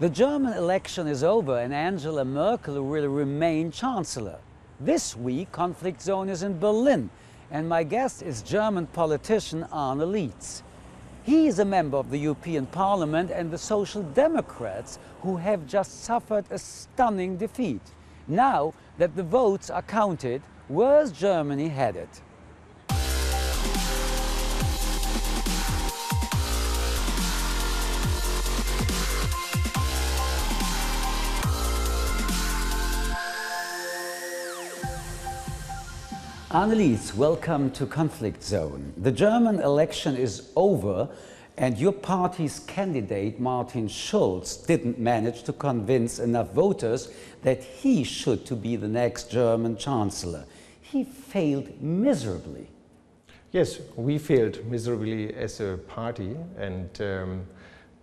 The German election is over and Angela Merkel will remain chancellor. This week, conflict zone is in Berlin, and my guest is German politician Arne Lietz. He is a member of the European Parliament and the Social Democrats, who have just suffered a stunning defeat. Now that the votes are counted, where's Germany headed? Arne Lietz, welcome to Conflict Zone. The German election is over and your party's candidate, Martin Schulz, didn't manage to convince enough voters that he should to be the next German chancellor. He failed miserably. Yes, we failed miserably as a party, and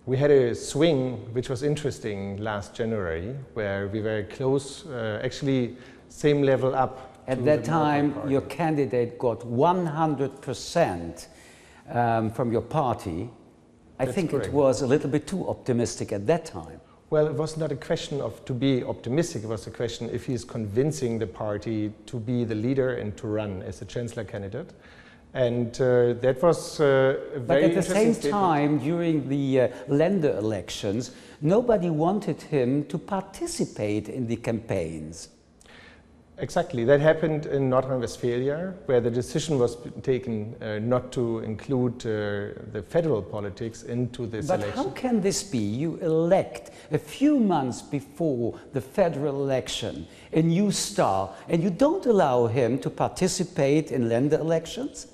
we had a swing which was interesting last January, where we were close, actually same level up. At that time, your candidate got 100% from your party. I think it was a little bit too optimistic at that time. Well, it was not a question of to be optimistic, it was a question if he's convincing the party to be the leader and to run as a chancellor candidate. And that was a very interesting statement. But at the same time, during the Länder elections, nobody wanted him to participate in the campaigns. Exactly. That happened in North Rhine-Westphalia, where the decision was taken not to include the federal politics into this election. But how can this be? You elect a few months before the federal election a new star, and you don't allow him to participate in Länder elections?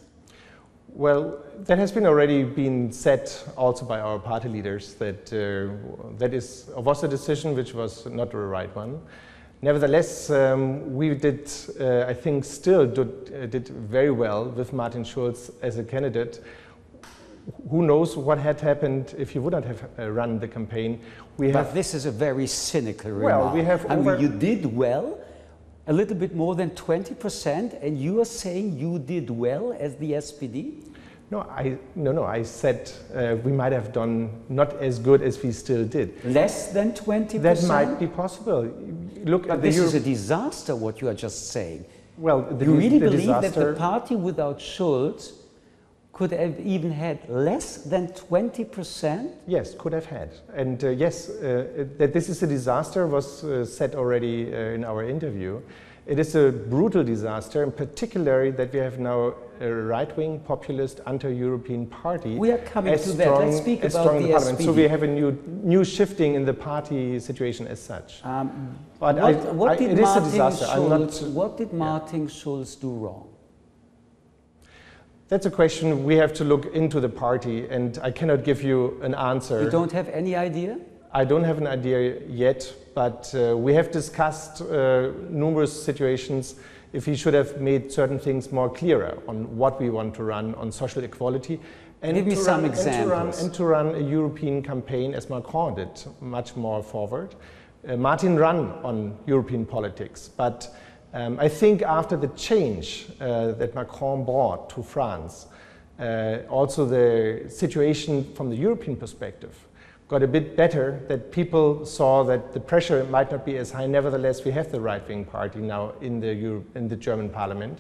Well, that has already been said also by our party leaders, that was a decision which was not the right one. Nevertheless, we did, I think, still did very well with Martin Schulz as a candidate. Who knows what had happened if he would not have run the campaign? But this is a very cynical remark. I mean, you did well, a little bit more than 20%, and you are saying you did well as the SPD? No, I said we might have done not as good as we still did. Less than 20%? That might be possible. Look, but this is a disaster, what you are just saying. Well, you really believe that the party without Schulz could have even had less than 20%? Yes, could have had. And yes, that this is a disaster was said already in our interview. It is a brutal disaster, and particularly that we have now a right-wing, populist, anti-European party. We are coming to that. Let's speak about the SPD. So we have a new shifting in the party situation as such. But what did Martin Schulz do wrong? That's a question we have to look into the party, and I cannot give you an answer. You don't have any idea? I don't have an idea yet, but we have discussed numerous situations if we should have made certain things more clearer on what we want to run on social equality. And give me some examples. And to run a European campaign as Macron did, much more forward. Martin ran on European politics, but I think after the change that Macron brought to France, also the situation from the European perspective got a bit better, that people saw that the pressure might not be as high. Nevertheless, we have the right-wing party now in the German parliament.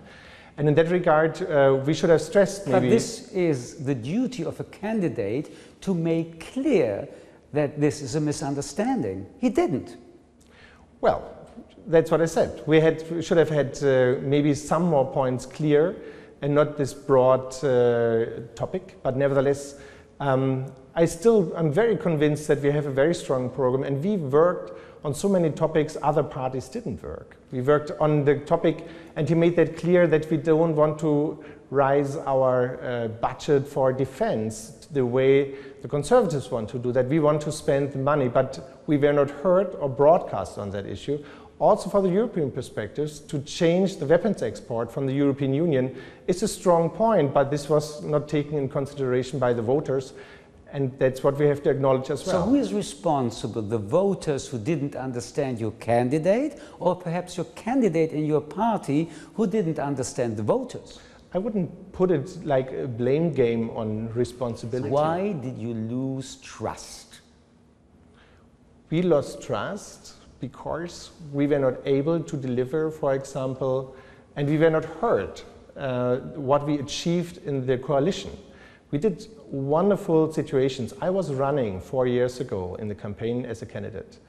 And in that regard, we should have stressed maybe... But this is the duty of a candidate to make clear that this is a misunderstanding. He didn't. Well, that's what I said. We should have had maybe some more points clear and not this broad topic. But nevertheless, I'm very convinced that we have a very strong program, and we worked on so many topics other parties didn't work. We worked on the topic, and he made that clear that we don't want to rise our budget for defense the way the Conservatives want to do that. We want to spend the money, but we were not heard or broadcast on that issue. Also for the European perspectives, to change the weapons export from the European Union is a strong point, but this was not taken in consideration by the voters. And that's what we have to acknowledge as well. So who is responsible? The voters who didn't understand your candidate, or perhaps your candidate in your party who didn't understand the voters? I wouldn't put it like a blame game on responsibility. Why did you lose trust? we lost trust because we were not able to deliver, for example, and we were not heard what we achieved in the coalition. We did wonderful situations. I was running 4 years ago in the campaign as a candidate.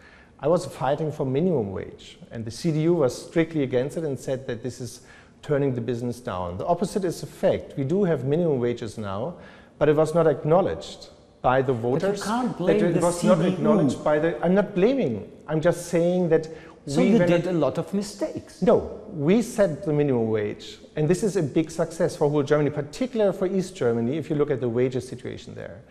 I was fighting for minimum wage, and the CDU was strictly against it and said that this is turning the business down. The opposite is a fact. We do have minimum wages now, but it was not acknowledged by the voters. But you can't blame it was not acknowledged by the... I'm not blaming. I'm just saying that so you did a lot of mistakes. No, we set the minimum wage, and this is a big success for whole Germany, particularly for East Germany, if you look at the wages situation there.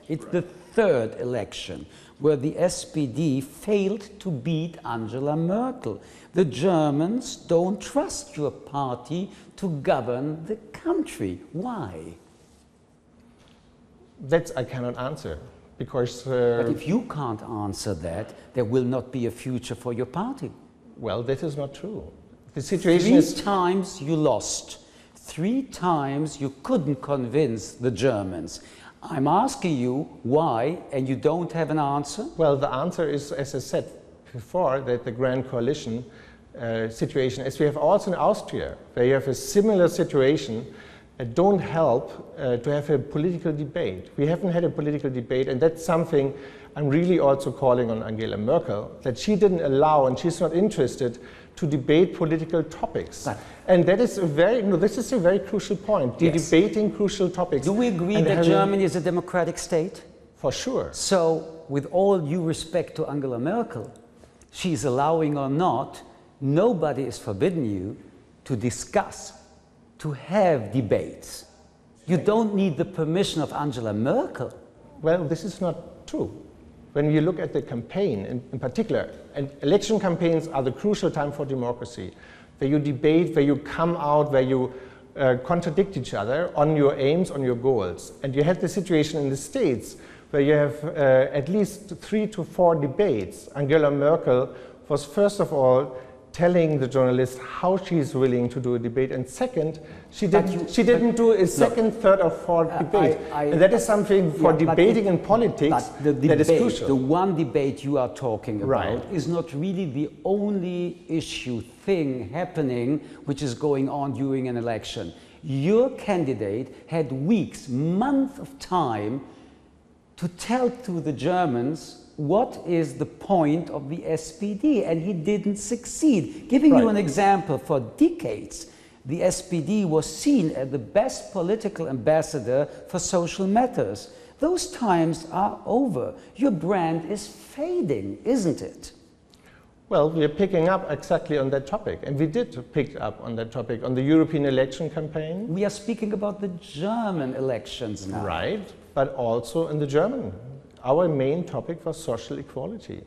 It's the third election where the SPD failed to beat Angela Merkel. The Germans don't trust your party to govern the country. Why? That I cannot answer. Because, but if you can't answer that, there will not be a future for your party. Well, that is not true. The situation is... 3 times you lost. 3 times you couldn't convince the Germans. I'm asking you why, and you don't have an answer? Well, the answer is, as I said before, that the Grand Coalition situation, as we have also in Austria, where you have a similar situation, don't help to have a political debate. We haven't had a political debate, and that's something I'm really also calling on Angela Merkel, that she didn't allow, and she's not interested, to debate political topics. And that is a very, this is a very crucial point, debating crucial topics. Do we agree that Germany is a democratic state? For sure. So, with all due respect to Angela Merkel, she's allowing or not, nobody is forbidding you to discuss, to have debates. You don't need the permission of Angela Merkel. Well, this is not true. When you look at the campaign in particular, and election campaigns are the crucial time for democracy, where you debate, where you come out, where you contradict each other on your aims, on your goals. And you had the situation in the States where you have at least 3 to 4 debates. Angela Merkel was first of all telling the journalists how she is willing to do a debate, and second, she didn't do a second, third or fourth debate. And that is something for debating in politics that is crucial. The one debate you are talking about is not really the only thing happening which is going on during an election. Your candidate had weeks, months of time to tell to the Germans what is the point of the SPD, and he didn't succeed. Giving you an example, for decades, the SPD was seen as the best political ambassador for social matters. Those times are over. Your brand is fading, isn't it? Well, we are picking up exactly on that topic, and we did pick up on that topic on the European election campaign. We are speaking about the German elections now. Right, but also in the German. Our main topic was social equality.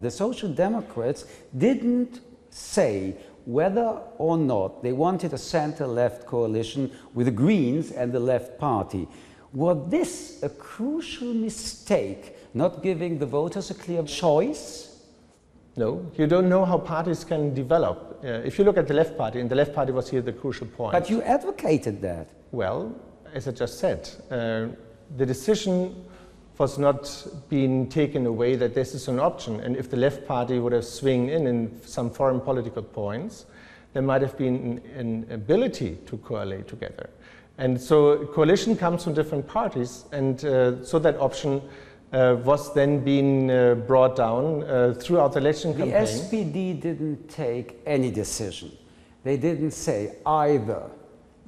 The Social Democrats didn't say whether or not they wanted a center-left coalition with the Greens and the Left Party. Was this a crucial mistake, not giving the voters a clear choice? No, you don't know how parties can develop. If you look at the Left Party, and the Left Party was here the crucial point. But you advocated that. Well, as I just said, the decision was not being taken away that this is an option, and if the Left Party would have swung in some foreign political points, there might have been an ability to coalesce together. And so coalition comes from different parties, and so that option was then being brought down throughout the election campaign. The SPD didn't take any decision. They didn't say either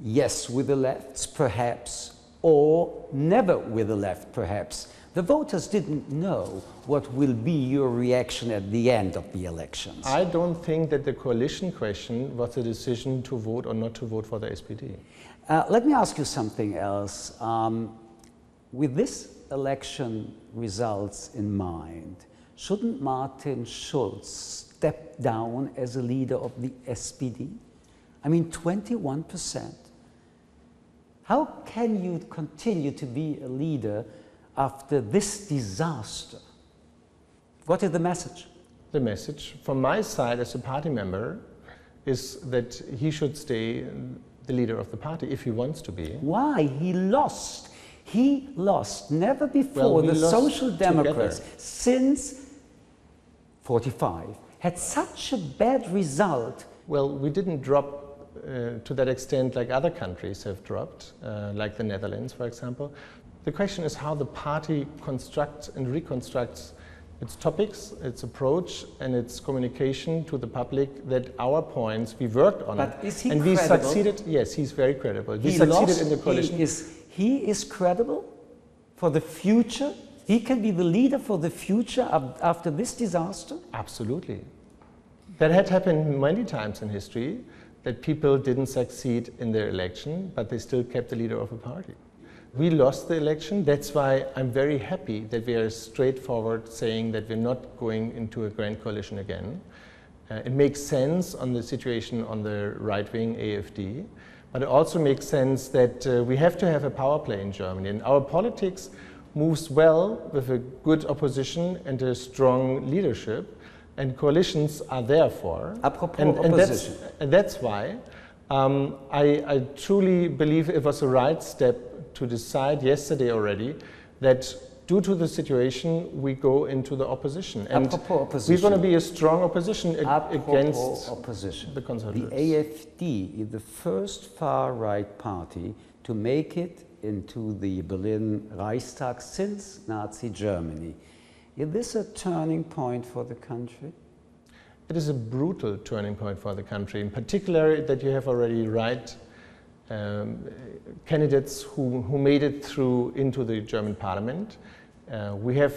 yes with the lefts, perhaps, or never with the left, perhaps. The voters didn't know what will be your reaction at the end of the elections. I don't think that the coalition question was a decision to vote or not to vote for the SPD. Let me ask you something else. With this election results in mind, shouldn't Martin Schulz step down as a leader of the SPD? I mean, 21%. How can you continue to be a leader after this disaster? What is the message? The message from my side as a party member is that he should stay the leader of the party if he wants to be. Why? He lost. He lost. Never before the Social Democrats, since 45, had such a bad result? Well, we didn't drop to that extent like other countries have dropped, like the Netherlands, for example. The question is how the party constructs and reconstructs its topics, its approach, and its communication to the public, that our points, we worked on but it. Is he and credible? We succeeded, yes, he's very credible. We succeeded in the coalition. He is credible for the future? He can be the leader for the future after this disaster? Absolutely. That had happened many times in history, that people didn't succeed in their election, but they still kept the leader of a party. We lost the election. That's why I'm very happy that we are straightforward saying that we're not going into a grand coalition again. It makes sense on the situation on the right-wing AfD, but it also makes sense that we have to have a power play in Germany. And our politics moves well with a good opposition and a strong leadership, and coalitions are there for. Apropos opposition. And that's why I truly believe it was the right step to decide yesterday already that due to the situation we go into the opposition. And apropos opposition. We're going to be a strong opposition against opposition. The Conservatives. The AfD is the first far-right party to make it into the Berlin Reichstag since Nazi Germany. Is this a turning point for the country? It is a brutal turning point for the country, in particular that you have already candidates who made it through into the German parliament. We have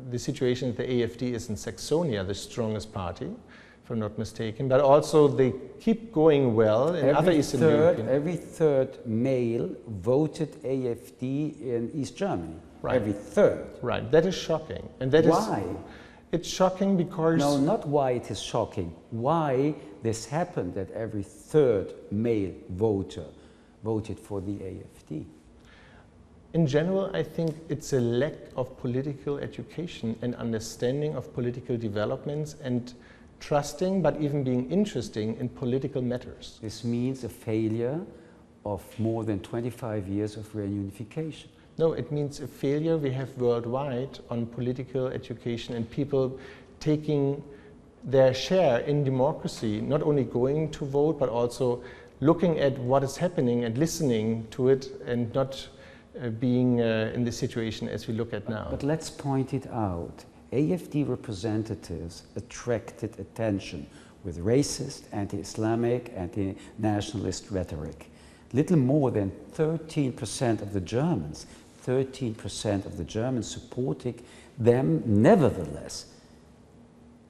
the situation that the AfD is in Saxonia, the strongest party, if I'm not mistaken, but also they keep going well in other Eastern European. Every third male voted AfD in East Germany. Right. Every third. Right, that is shocking. And that why? It's shocking because... No, not why it is shocking. Why this happened that every third male voter voted for the AfD. In general, I think it's a lack of political education and understanding of political developments and trusting, but even being interesting in political matters. This means a failure of more than 25 years of reunification. No, it means a failure we have worldwide on political education and people taking their share in democracy, not only going to vote, but also looking at what is happening and listening to it and not being in the situation as we look at now. But let's point it out. AfD representatives attracted attention with racist, anti-Islamic, anti-nationalist rhetoric. Little more than 13% of the Germans, 13% of the Germans supporting them nevertheless.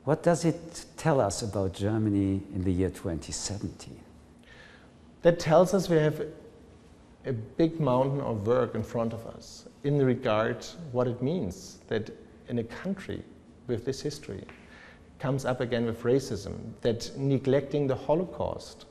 What does it tell us about Germany in the year 2017? That tells us we have a big mountain of work in front of us in regard what it means that in a country with this history comes up again with racism, that neglecting the Holocaust,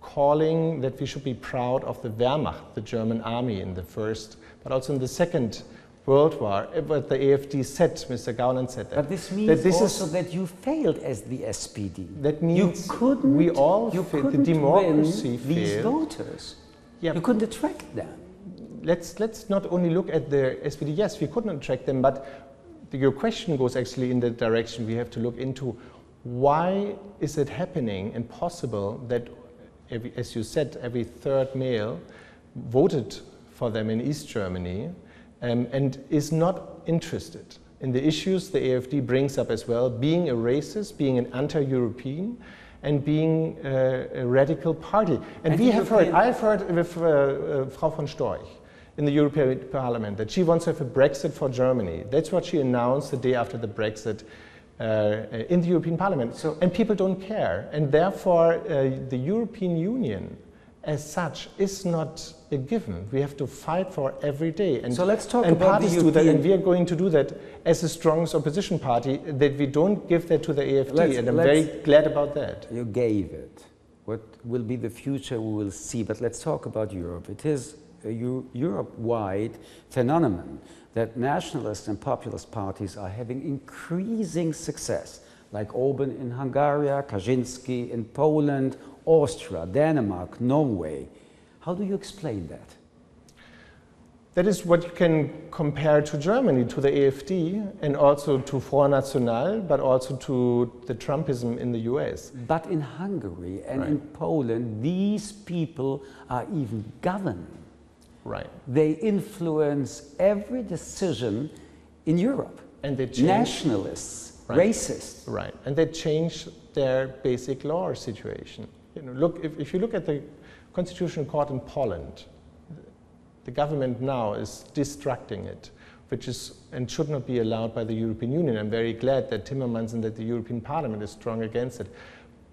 calling that we should be proud of the Wehrmacht, the German army in the first, but also in the Second World War. But the AfD said, Mr. Gauland said that. But this means also that you failed as the SPD. That means you couldn't, we all failed. The democracy win these failed. Voters. Yeah. You couldn't attract them. Let's not only look at the SPD. Yes, we couldn't attract them, but your question goes actually in the direction we have to look into. Why is it happening and possible that, as you said, every third male voted for them in East Germany and is not interested in the issues the AfD brings up as well, being a racist, being an anti-European, and being a radical party. And we have heard, I've heard with Frau von Storch in the European Parliament that she wants to have a Brexit for Germany. That's what she announced the day after the Brexit in the European Parliament. So, and people don't care. And therefore, the European Union as such is not a given. We have to fight for every day. And, so let's talk and about parties the do that, and we are going to do that as the strongest opposition party, that we don't give that to the AfD, and I'm very glad about that. You gave it. What will be the future we will see, but let's talk about Europe. It is a Europe-wide phenomenon that nationalist and populist parties are having increasing success, like Orban in Hungary, Kaczynski in Poland, Austria, Denmark, Norway. How do you explain that? That is what you can compare to Germany, to the AfD, and also to Front National, but also to the Trumpism in the US. But in Hungary and in Poland, these people are even governing. Right. They influence every decision in Europe. And they change, nationalists, racists. Right. And they change their basic law situation. You know, look, if you look at the Constitutional Court in Poland, the government now is destructing it, which is and should not be allowed by the European Union. I'm very glad that Timmermans and that the European Parliament is strong against it.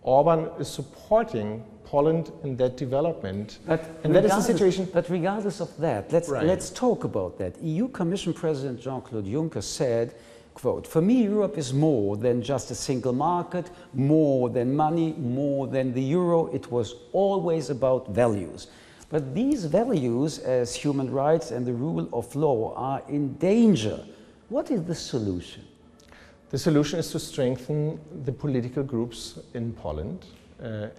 Orban is supporting Poland in that development, and that is the situation. But regardless of that, let's talk about that. EU Commission President Jean-Claude Juncker said, quote, "For me, Europe is more than just a single market, more than money, more than the euro. It was always about values. But these values, as human rights and the rule of law, are in danger. What is the solution?" The solution is to strengthen the political groups in Poland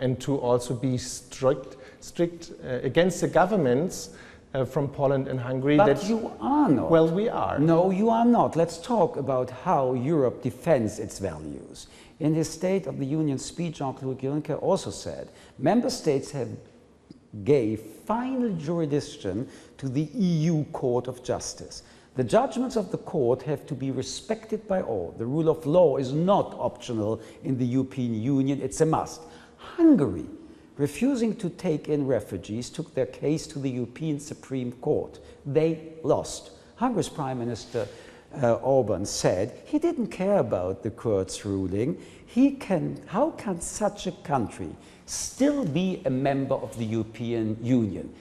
and to also be strict against the governments from Poland and Hungary. But you are not. Well, we are. No, you are not. Let's talk about how Europe defends its values. In his State of the Union speech, Jean-Claude Juncker also said, member states gave final jurisdiction to the EU Court of Justice. The judgments of the court have to be respected by all. The rule of law is not optional in the European Union, it's a must. Hungary, refusing to take in refugees, took their case to the European Supreme Court. They lost. Hungary's Prime Minister Orban said he didn't care about the court's ruling. How can such a country still be a member of the European Union,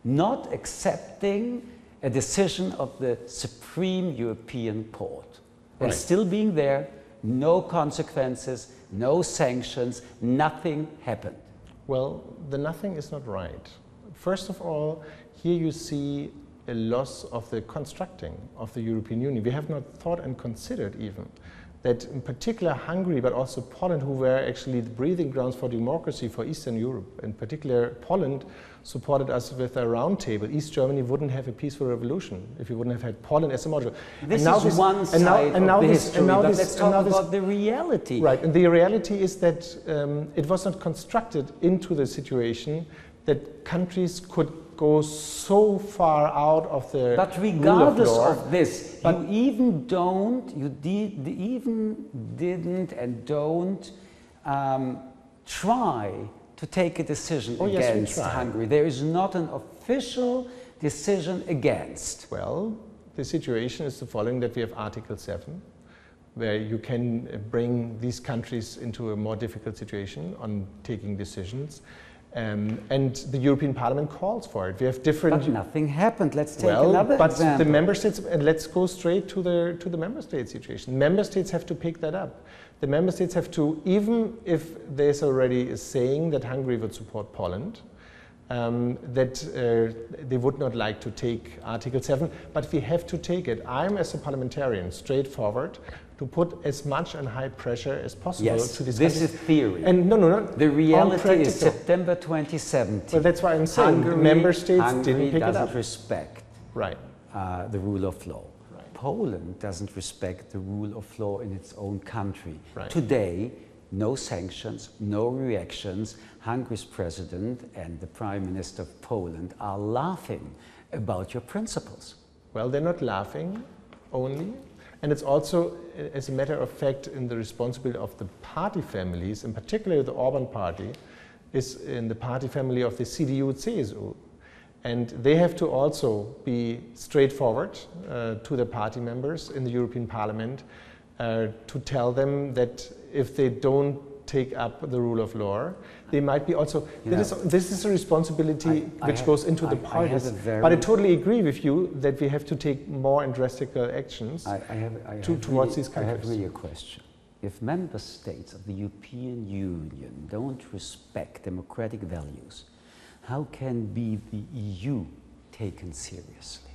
not accepting a decision of the Supreme European Court and still being there, no consequences, no sanctions, nothing happened? Well, the nothing is not right. First of all, here you see a loss of the constructing of the European Union. We have not thought and considered even that in particular Hungary, but also Poland, who were actually the breathing grounds for democracy for Eastern Europe, in particular Poland, supported us with a round table. East Germany wouldn't have a peaceful revolution if you wouldn't have had Poland as a model. This is one side of the history, but let's talk about the reality. Right, and the reality is that it was not constructed into the situation that countries could go so far out of the But regardless rule of, law, of this, you even didn't and don't try to take a decision against Hungary. There is not an official decision against. Well, the situation is the following, that we have Article 7, where you can bring these countries into a more difficult situation on taking decisions. And the European Parliament calls for it. We have different. But nothing happened. Let's take another example. But the member states, and let's go straight to the member state situation. Member states have to pick that up. The member states have to, even if there's already a saying that Hungary would support Poland, that they would not like to take Article 7, but we have to take it. I'm, as a parliamentarian, straightforward to put as much and high pressure as possible to this. This is theory. And no. The reality is September 2017. Well, that's why I'm saying the member states didn't pick it up. doesn't respect the rule of law. Right. Poland doesn't respect the rule of law in its own country. Right. Today, no sanctions, no reactions. Hungary's president and the Prime Minister of Poland are laughing about your principles. Well, they're not laughing only. And it's also, as a matter of fact, in the responsibility of the party families, in particular the Orban party, is in the party family of the CDU-CSU. And they have to also be straightforward to the party members in the European Parliament to tell them that if they don't take up the rule of law, they might be also. This is a responsibility which goes into the parties. But I totally agree with you that we have to take more and drastic actions towards these countries. I have really a question. If member states of the European Union don't respect democratic values, how can be the EU taken seriously?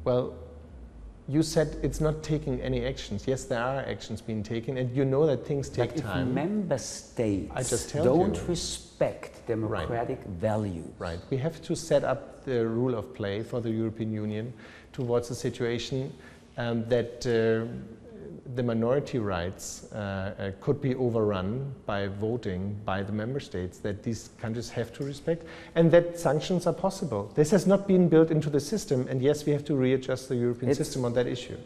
Well, you said it's not taking any actions. Yes, there are actions being taken, and you know that things take time. If member states don't respect democratic values. Right. We have to set up the rule of play for the European Union towards a situation that the minority rights could be overrun by voting by the member states, that these countries have to respect, and that sanctions are possible. This has not been built into the system, and yes, we have to readjust the European system on that issue.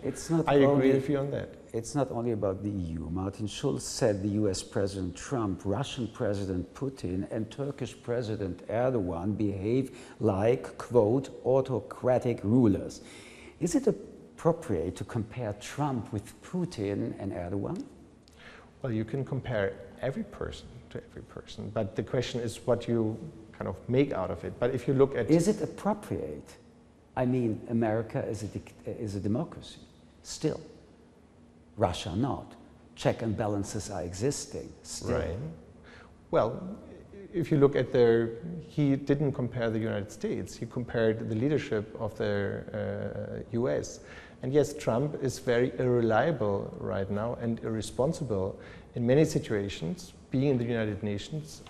I agree with you on that. It's not only about the EU. Martin Schulz said the US President Trump, Russian President Putin, and Turkish President Erdogan behave like, quote, autocratic rulers. Is it appropriate to compare Trump with Putin and Erdogan? Well, you can compare every person to every person, but the question is what you kind of make out of it. But if you look at... Is it appropriate? I mean, America is a democracy, still. Russia not. Check and balances are existing, still. Right. Well, if you look at he didn't compare the United States, he compared the leadership of the US. And yes, Trump is very irreliable right now and irresponsible in many situations, being in the United Nations,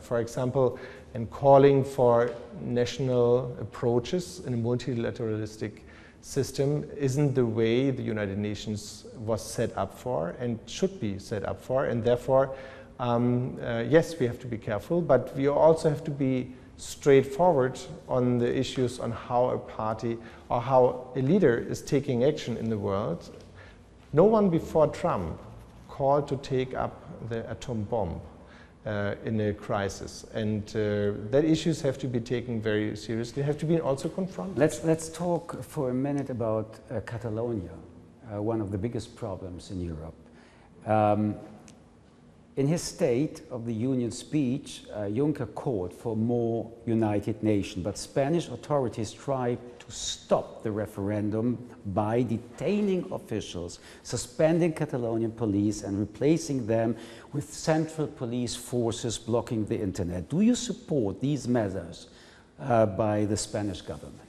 for example, and calling for national approaches in a multilateralistic system isn't the way the United Nations was set up for and should be set up for, and therefore, yes, we have to be careful, but we also have to be straightforward on the issues on how a party or how a leader is taking action in the world. No one before Trump called to take up the atom bomb in a crisis, and that issues have to be taken very seriously, have to be also confronted. Let's talk for a minute about Catalonia, one of the biggest problems in Europe. In his State of the Union speech, Juncker called for more united nation, but Spanish authorities tried to stop the referendum by detaining officials, suspending Catalonian police and replacing them with central police forces blocking the internet. Do you support these measures by the Spanish government?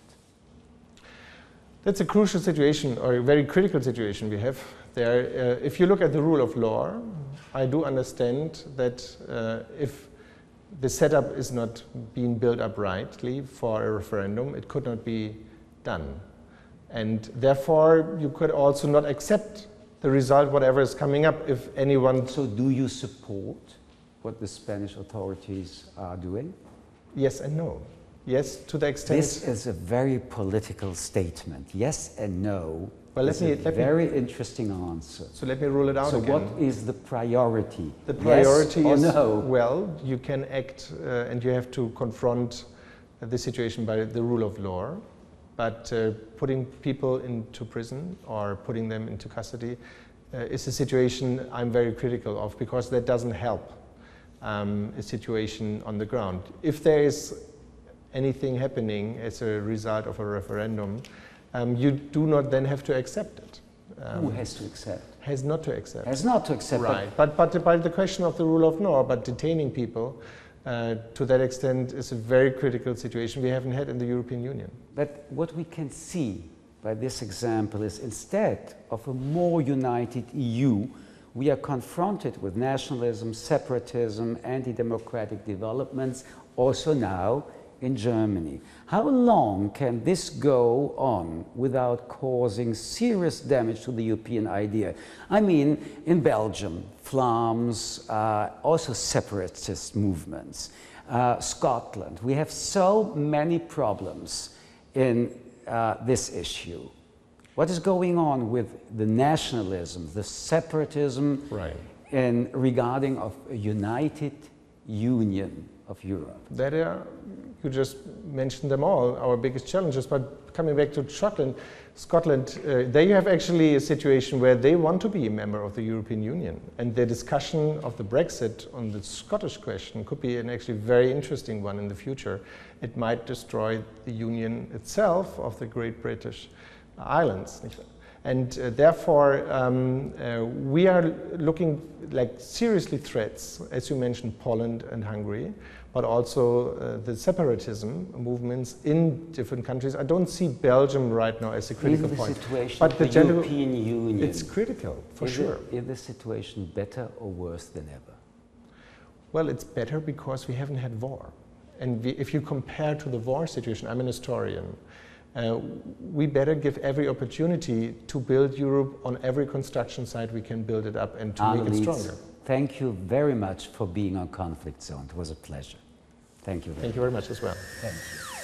That's a crucial situation, or a very critical situation we have there. If you look at the rule of law, I do understand that if the setup is not being built up rightly for a referendum, it could not be done. And therefore, you could also not accept the result, whatever is coming up, if anyone... So do you support what the Spanish authorities are doing? Yes and no. Yes, to the extent... This is a very political statement. Yes and no. Well, let me very interesting answer. So let me rule it out again. So what is the priority? The priority yes or is, no? well, you can act and you have to confront the situation by the rule of law, but putting people into prison or putting them into custody is a situation I'm very critical of, because that doesn't help a situation on the ground. If there is anything happening as a result of a referendum, you do not then have to accept it. Who has to accept? Has not to accept. Has not to accept. Right, but the question of the rule of law, but detaining people to that extent is a very critical situation we haven't had in the European Union. But what we can see by this example is, instead of a more united EU, we are confronted with nationalism, separatism, anti-democratic developments, also now in Germany. How long can this go on without causing serious damage to the European idea? I mean, in Belgium, Flams, also separatist movements, Scotland. We have so many problems in this issue. What is going on with the nationalism, the separatism, in regarding of a united union of Europe? That you just mentioned them all, our biggest challenges. But coming back to Scotland, there you have actually a situation where they want to be a member of the European Union. And the discussion of the Brexit on the Scottish question could be an actually very interesting one in the future. It might destroy the union itself of the Great British Islands. And therefore, we are looking like seriously threats, as you mentioned, Poland and Hungary, but also the separatism movements in different countries. I don't see Belgium right now as a critical point. But the European Union, it's critical, for sure. Is the situation better or worse than ever? Well, it's better because we haven't had war. And if you compare to the war situation, I'm an historian, we better give every opportunity to build Europe on every construction site we can build it up and to make it stronger. Thank you very much for being on Conflict Zone. It was a pleasure. Thank you very much. Thank you very much as well. Thank you.